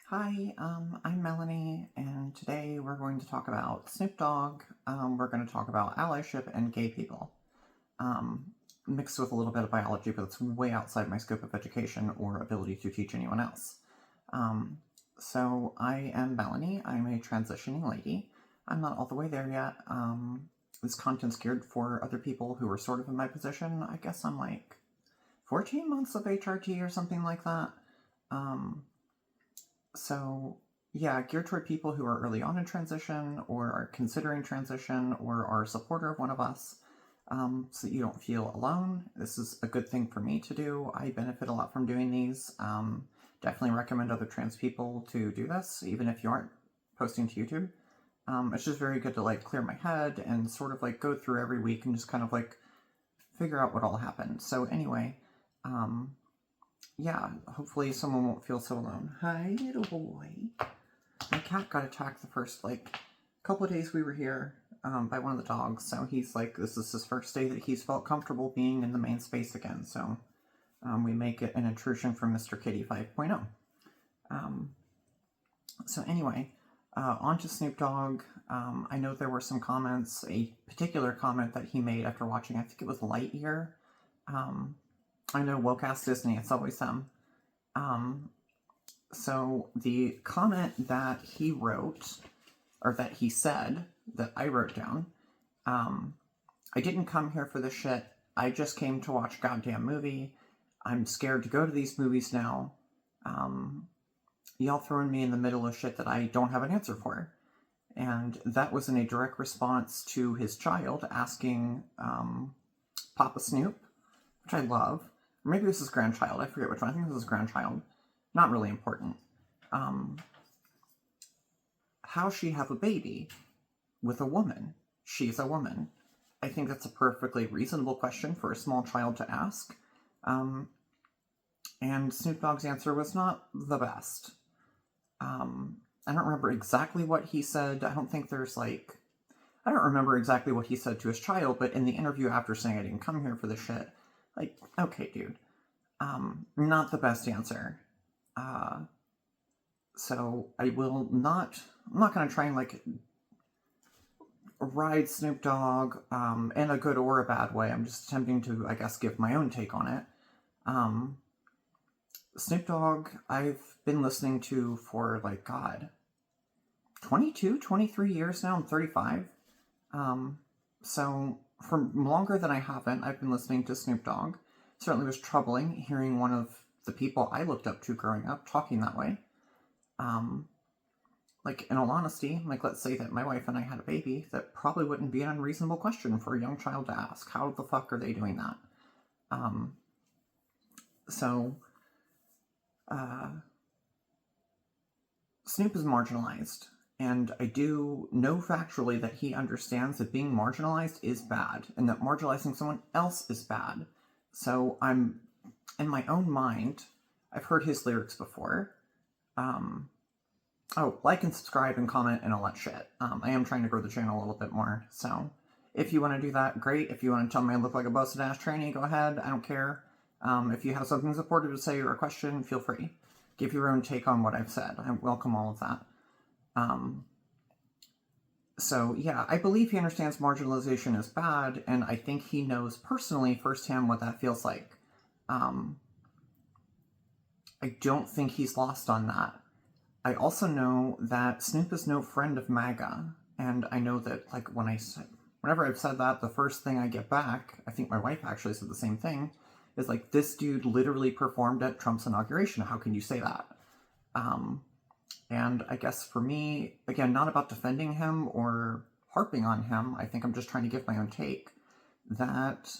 Hi, I'm Melanie, and today we're going to talk about Snoop Dogg. We're going to talk about allyship and gay people, um, mixed with a little bit of biology, but it's way outside my scope of education or ability to teach anyone else. Um, so I am Melanie. I'm a transitioning lady. I'm not all the way there yet. This content's geared for other people who are sort of in my position. I guess I'm like 14 months of HRT or something like that. So yeah, geared toward people who are early on in transition or are considering transition or are a supporter of one of us, so that you don't feel alone. This is a good thing for me to do. I benefit a lot from doing these. Definitely recommend other trans people to do this, even if you aren't posting to YouTube. It's just very good to like clear my head and sort of like go through every week and just kind of like figure out what all happened. So anyway, yeah, hopefully someone won't feel so alone. Hi, little boy. My cat got attacked the first, couple of days we were here by one of the dogs, so he's this is his first day that he's felt comfortable being in the main space again, so we make it an intrusion from Mr. Kitty 5.0. So anyway, on to Snoop Dogg. I know there were some comments, a particular comment that he made after watching, I think it was Lightyear. I know Woke-Ass Disney, it's always them. So the comment that he wrote, or that he said, that I wrote down, I didn't come here for this shit. I just came to watch a goddamn movie. I'm scared to go to these movies now. Y'all throwing me in the middle of shit that I don't have an answer for. And that was in a direct response to his child asking Papa Snoop, which I love. Or maybe this is grandchild. I forget which one. I think this is grandchild. Not really important. How she have a baby with a woman? She's a woman. I think that's a perfectly reasonable question for a small child to ask. And Snoop Dogg's answer was not the best. I don't remember exactly what he said. I don't think there's I don't remember exactly what he said to his child, but in the interview after saying I didn't come here for this shit, okay, dude. Not the best answer. So I will not, I'm not going to try and ride Snoop Dogg in a good or a bad way. I'm just attempting to, I guess, give my own take on it. Snoop Dogg, I've been listening to for, 22, 23 years now. I'm 35. So for longer than I haven't, I've been listening to Snoop Dogg. It certainly was troubling hearing one of the people I looked up to growing up talking that way. In all honesty, let's say that my wife and I had a baby, that probably wouldn't be an unreasonable question for a young child to ask. How the fuck are they doing that? Snoop is marginalized, and I do know factually that he understands that being marginalized is bad, and that marginalizing someone else is bad. So I'm, in my own mind, I've heard his lyrics before. Like and subscribe and comment and all that shit. I am trying to grow the channel a little bit more, so if you want to do that, great. If you want to tell me I look like a busted ass tranny, go ahead. I don't care. If you have something supportive to say or a question, feel free. Give your own take on what I've said. I welcome all of that. So yeah, I believe he understands marginalization is bad, and I think he knows personally firsthand what that feels like. I don't think he's lost on that. I also know that Snoop is no friend of MAGA, and I know that whenever I've said that, the first thing I get back, I think my wife actually said the same thing, is this dude literally performed at Trump's inauguration. How can you say that? And I guess for me, again, not about defending him or harping on him, I think I'm just trying to give my own take, that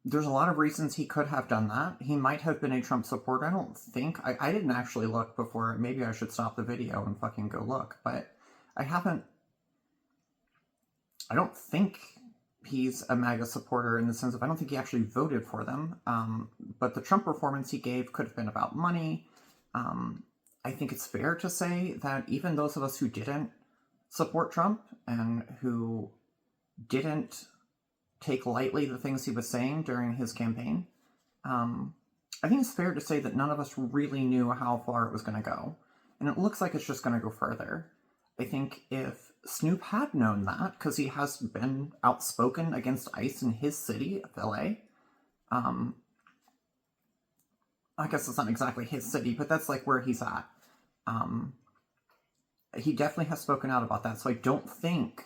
there's a lot of reasons he could have done that. He might have been a Trump supporter. I don't think, I didn't actually look before, maybe I should stop the video and fucking go look, but I don't think he's a MAGA supporter in the sense of I don't think he actually voted for them, but the Trump performance he gave could have been about money. I think it's fair to say that even those of us who didn't support Trump and who didn't take lightly the things he was saying during his campaign, I think it's fair to say that none of us really knew how far it was going to go. And it looks like it's just going to go further. I think if Snoop had known that, because he has been outspoken against ICE in his city of LA, I guess it's not exactly his city, but that's like where he's at. He definitely has spoken out about that, so I don't think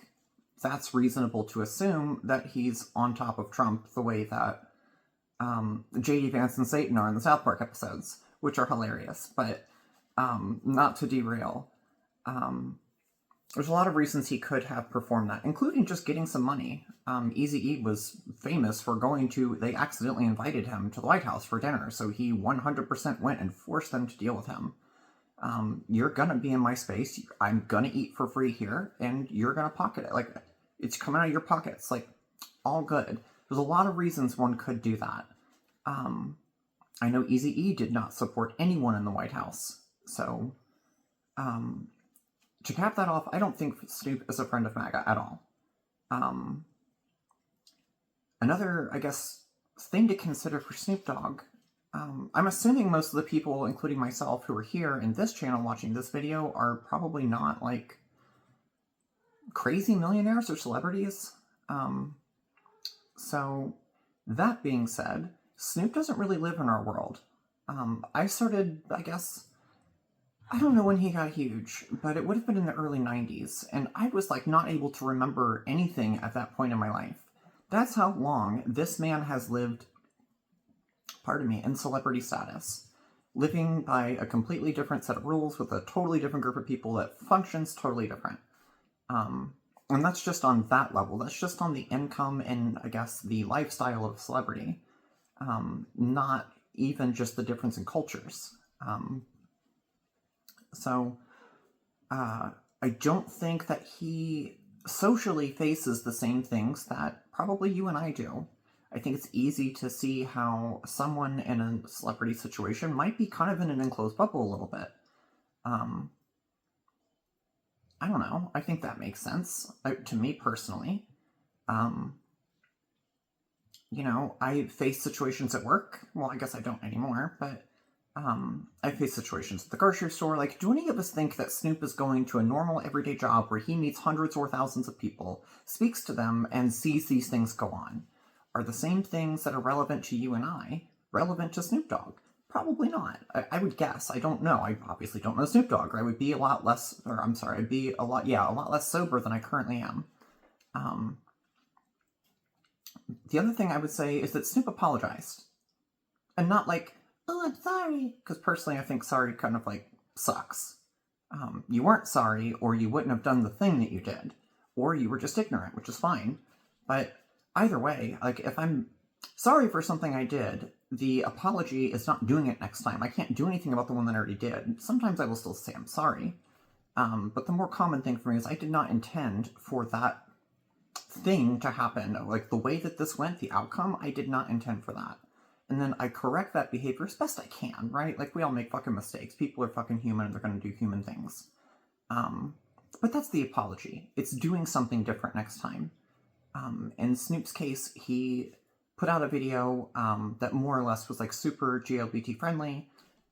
that's reasonable to assume that he's on top of Trump the way that J.D. Vance and Satan are in the South Park episodes, which are hilarious, but not to derail. There's a lot of reasons he could have performed that, including just getting some money. Eazy-E was famous for they accidentally invited him to the White House for dinner, so he 100% went and forced them to deal with him. You're gonna be in my space, I'm gonna eat for free here, and you're gonna pocket it. Like, it's coming out of your pockets, like, all good. There's a lot of reasons one could do that. I know Eazy-E did not support anyone in the White House, so, to cap that off, I don't think Snoop is a friend of MAGA at all. Another, I guess, thing to consider for Snoop Dogg, I'm assuming most of the people, including myself, who are here in this channel watching this video are probably not, like, crazy millionaires or celebrities. So, that being said, Snoop doesn't really live in our world. I started, I guess, I don't know when he got huge, but it would have been in the early 90s, and I was, like, not able to remember anything at that point in my life. That's how long this man has lived, in celebrity status. Living by a completely different set of rules with a totally different group of people that functions totally different. And that's just on that level. That's just on the income and, I guess, the lifestyle of celebrity. Not even just the difference in cultures. So, I don't think that he socially faces the same things that probably you and I do. I think it's easy to see how someone in a celebrity situation might be kind of in an enclosed bubble a little bit. I don't know. I think that makes sense to me personally. You know, I face situations at work. Well, I guess I don't anymore, but I face situations at the grocery store. Like, do any of us think that Snoop is going to a normal everyday job where he meets hundreds or thousands of people, speaks to them, and sees these things go on? Are the same things that are relevant to you and I relevant to Snoop Dogg? Probably not. I would guess. I don't know. I obviously don't know Snoop Dogg, or I would be a lot less, or I'm sorry, I'd be a lot less sober than I currently am. The other thing I would say is that Snoop apologized. And not like, oh, I'm sorry. Because personally, I think sorry kind of, like, sucks. You weren't sorry, or you wouldn't have done the thing that you did. Or you were just ignorant, which is fine. But either way, like, if I'm sorry for something I did, the apology is not doing it next time. I can't do anything about the one that I already did. Sometimes I will still say I'm sorry. But the more common thing for me is I did not intend for that thing to happen. Like, the way that this went, the outcome, I did not intend for that. And then I correct that behavior as best I can, right? Like, we all make fucking mistakes. People are fucking human, and they're gonna do human things. But that's the apology. It's doing something different next time. In Snoop's case, he put out a video that more or less was, like, super GLBT friendly.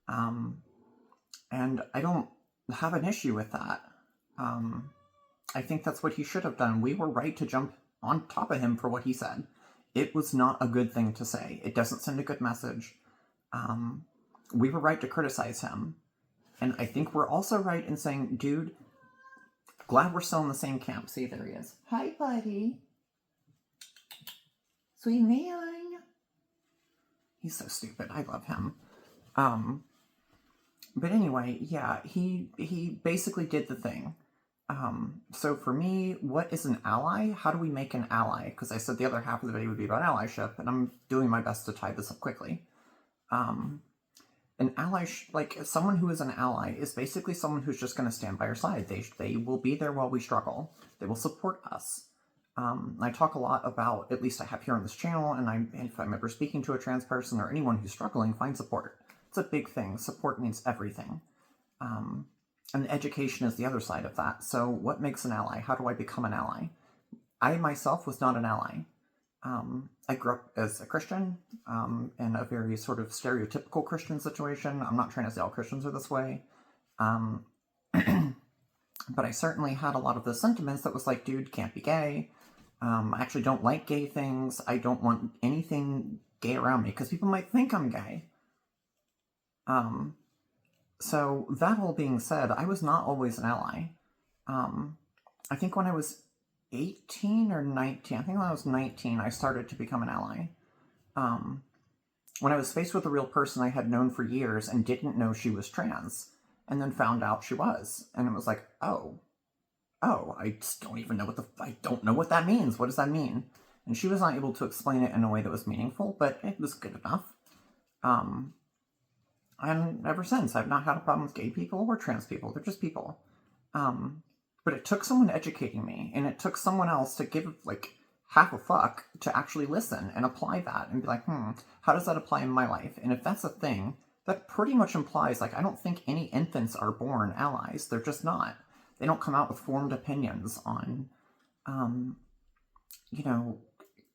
And I don't have an issue with that. I think that's what he should have done. We were right to jump on top of him for what he said. It was not a good thing to say. It doesn't send a good message. We were right to criticize him. And I think we're also right in saying, dude, glad we're still in the same camp. See, there he is. Hi, buddy. Sweet man. He's so stupid. I love him. But anyway, yeah, he basically did the thing. So for me, what is an ally? How do we make an ally? Because I said the other half of the video would be about allyship, and I'm doing my best to tie this up quickly. An ally, like, someone who is an ally is basically someone who's just going to stand by our side. They will be there while we struggle. They will support us. I talk a lot about, at least I have here on this channel, and if I'm ever speaking to a trans person or anyone who's struggling, find support. It's a big thing. Support means everything. And education is the other side of that. So what makes an ally? How do I become an ally? I myself was not an ally. I grew up as a Christian, in a very sort of stereotypical Christian situation. I'm not trying to say all Christians are this way. Um, but I certainly had a lot of the sentiments that was like, dude, can't be gay. I actually don't like gay things. I don't want anything gay around me because people might think I'm gay. So that all being said, I was not always an ally. I think when I was 18 or 19, I think when I was 19, I started to become an ally. When I was faced with a real person I had known for years and didn't know she was trans, and then found out she was, and it was like, oh, I just don't even know I don't know what that means. What does that mean? And she was not able to explain it in a way that was meaningful, but it was good enough. And ever since, I've not had a problem with gay people or trans people. They're just people. But it took someone educating me, and it took someone else to give, like, half a fuck to actually listen and apply that and be like, how does that apply in my life? And if that's a thing, that pretty much implies, like, I don't think any infants are born allies. They're just not. They don't come out with formed opinions on,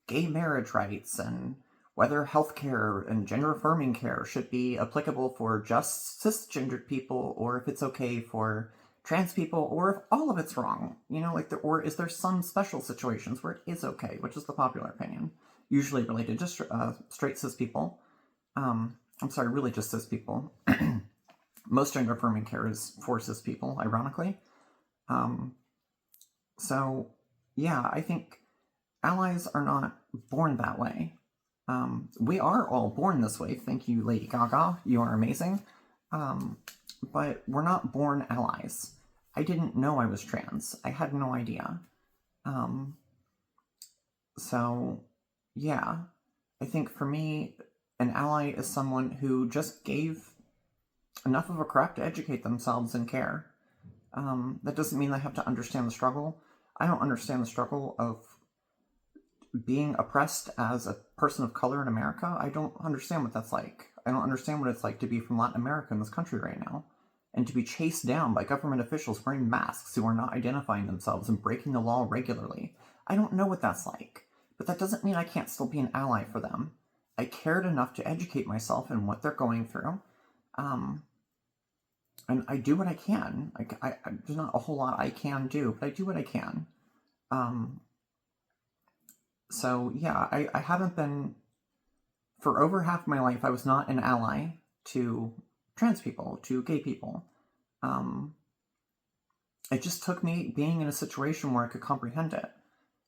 gay marriage rights and whether healthcare and gender-affirming care should be applicable for just cisgendered people, or if it's okay for trans people, or if all of it's wrong. Or is there some special situations where it is okay, which is the popular opinion, usually related to straight cis people. Really just cis people. Most gender-affirming care is for cis people, ironically. I think allies are not born that way. We are all born this way. Thank you, Lady Gaga. You are amazing. But we're not born allies. I didn't know I was trans. I had no idea. I think for me, an ally is someone who just gave enough of a crap to educate themselves and care. That doesn't mean they have to understand the struggle. I don't understand the struggle of being oppressed as a person of color in America. I don't understand what that's like. I don't understand what it's like to be from Latin America in this country right now, and to be chased down by government officials wearing masks who are not identifying themselves and breaking the law regularly. I don't know what that's like, but that doesn't mean I can't still be an ally for them. I cared enough to educate myself in what they're going through. And I do what I can. There's not a whole lot I can do, but I do what I can. I haven't been, for over half my life, I was not an ally to trans people, to gay people. It just took me being in a situation where I could comprehend it.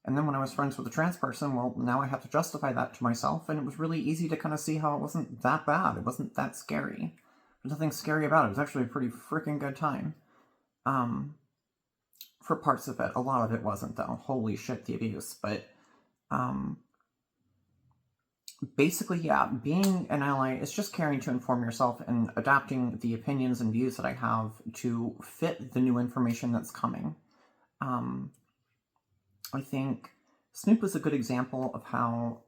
And then when I was friends with a trans person, well, now I have to justify that to myself, and it was really easy to kind of see how it wasn't that bad. It wasn't that scary. There's nothing scary about it. It was actually a pretty freaking good time. For parts of it. A lot of it wasn't, though. Holy shit, the abuse. But, being an ally is just caring to inform yourself and adapting the opinions and views that I have to fit the new information that's coming. I think Snoop is a good example of how,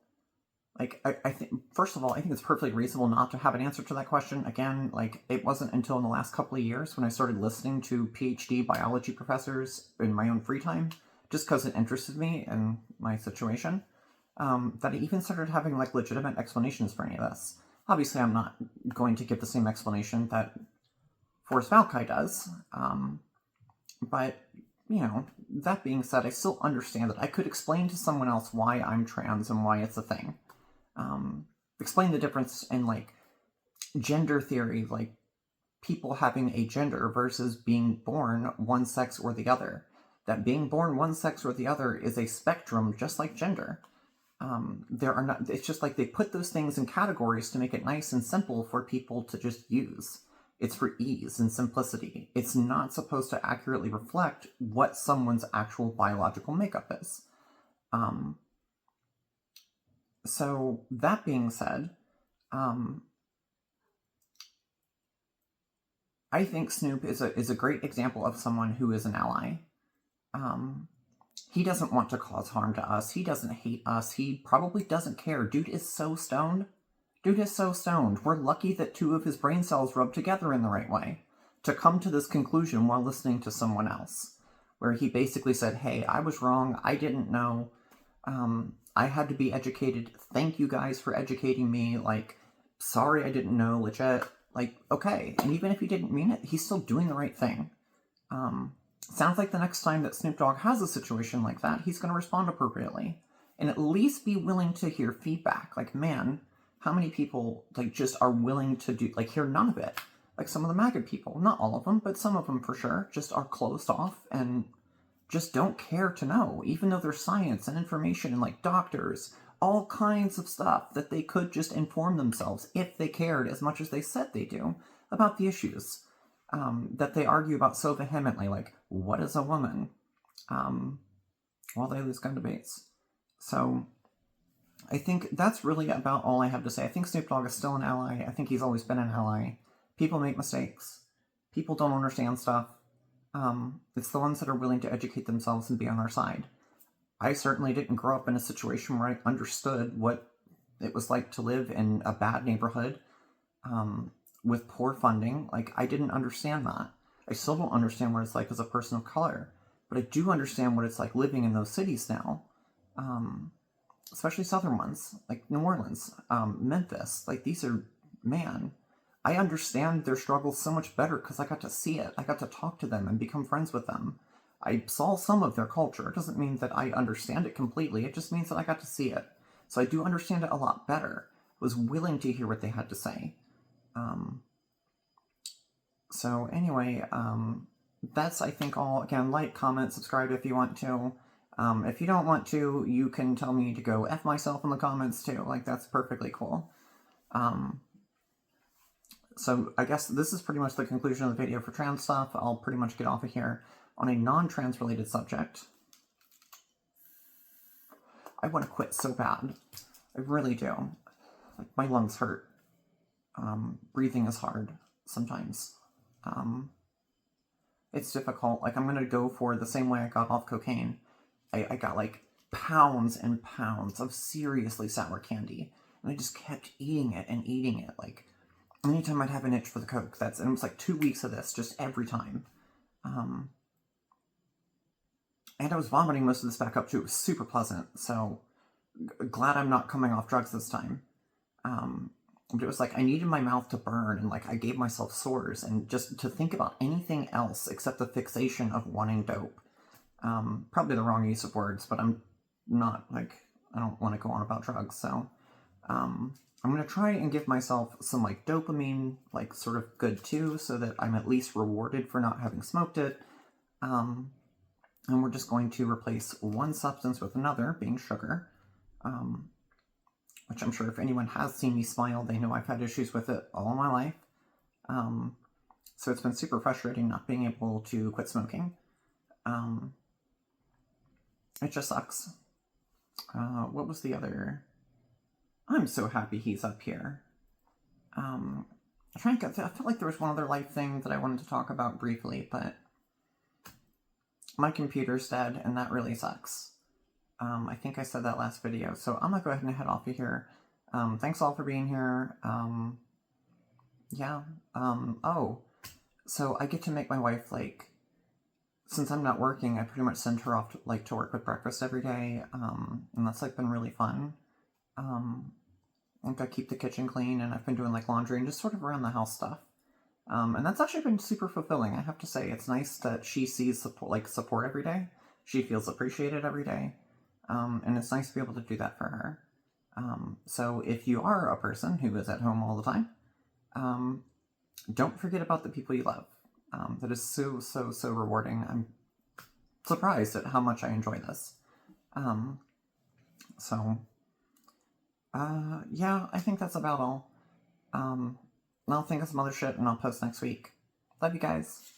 I think, first of all, I think it's perfectly reasonable not to have an answer to that question. Again, it wasn't until in the last couple of years when I started listening to PhD biology professors in my own free time, just because it interested me and my situation, that I even started having, legitimate explanations for any of this. Obviously, I'm not going to give the same explanation that Forrest Valkai does, but that being said, I still understand that I could explain to someone else why I'm trans and why it's a thing. Explain the difference in, gender theory, people having a gender versus being born one sex or the other. That being born one sex or the other is a spectrum, just like gender. It's just they put those things in categories to make it nice and simple for people to just use. It's for ease and simplicity. It's not supposed to accurately reflect what someone's actual biological makeup is. So that being said, I think Snoop is a great example of someone who is an ally. He doesn't want to cause harm to us. He doesn't hate us. He probably doesn't care. Dude is so stoned. We're lucky that 2 of his brain cells rubbed together in the right way to come to this conclusion while listening to someone else, where he basically said, hey, I was wrong. I didn't know. I had to be educated. Thank you guys for educating me. Like, sorry I didn't know, legit. Like, okay. And even if he didn't mean it, he's still doing the right thing. Sounds like the next time that Snoop Dogg has a situation like that, he's going to respond appropriately. And at least be willing to hear feedback. Like, man, how many people, like, just are willing to do, like, hear none of it? Like, some of the MAGA people, not all of them, but some of them for sure, just are closed off and just don't care to know, even though there's science and information and, like, doctors, all kinds of stuff that they could just inform themselves if they cared as much as they said they do about the issues that they argue about so vehemently, like, what is a woman? While they lose gun debates. So I think that's really about all I have to say. I think Snoop Dogg is still an ally. I think he's always been an ally. People make mistakes. People don't understand stuff. It's the ones that are willing to educate themselves and be on our side. I certainly didn't grow up in a situation where I understood what it was like to live in a bad neighborhood with poor funding. Like, I didn't understand that. I still don't understand what it's like as a person of color. But I do understand what it's like living in those cities now. Especially southern ones, like New Orleans, Memphis. Like, these are, man, I understand their struggles so much better because I got to see it. I got to talk to them and become friends with them. I saw some of their culture. It doesn't mean that I understand it completely. It just means that I got to see it. So I do understand it a lot better. I was willing to hear what they had to say. So anyway, that's, I think, all. Again, like, comment, subscribe if you want to. If you don't want to, you can tell me to go F myself in the comments too. Like, that's perfectly cool. So I guess this is pretty much the conclusion of the video for trans stuff. I'll pretty much get off of here on a non-trans related subject. I want to quit so bad. I really do. Like, my lungs hurt. Breathing is hard sometimes. It's difficult. Like, I'm going to go for the same way I got off cocaine. I got like pounds and pounds of seriously sour candy. And I just kept eating it and eating it. Like, anytime I'd have an itch for the coke, and it was like 2 weeks of this, just every time. And I was vomiting most of this back up too. It was super pleasant. So glad I'm not coming off drugs this time. But it was like I needed my mouth to burn, and like I gave myself sores, and just to think about anything else except the fixation of wanting dope. Probably the wrong use of words, but I'm not, like, I don't want to go on about drugs, so I'm going to try and give myself some, like, dopamine, like, sort of good too, so that I'm at least rewarded for not having smoked it. And we're just going to replace one substance with another, being sugar, which I'm sure if anyone has seen me smile, they know I've had issues with it all my life. So it's been super frustrating not being able to quit smoking. It just sucks. What was the other? I'm so happy he's up here. I'm trying to get. I felt like there was one other life thing that I wanted to talk about briefly, but my computer's dead, and that really sucks. I think I said that last video, so I'm gonna go ahead and head off of here. Thanks all for being here. Yeah. Oh, so I get to make my wife, like, since I'm not working, I pretty much send her off to, like, to work with breakfast every day, and that's, like, been really fun. Like, I keep the kitchen clean, and I've been doing, like, laundry and just sort of around the house stuff. And that's actually been super fulfilling, I have to say. It's nice that she sees support every day. She feels appreciated every day. And it's nice to be able to do that for her. So if you are a person who is at home all the time, don't forget about the people you love. That is so, so, so rewarding. I'm surprised at how much I enjoy this. Yeah, I think that's about all. I'll think of some other shit and I'll post next week. Love you guys.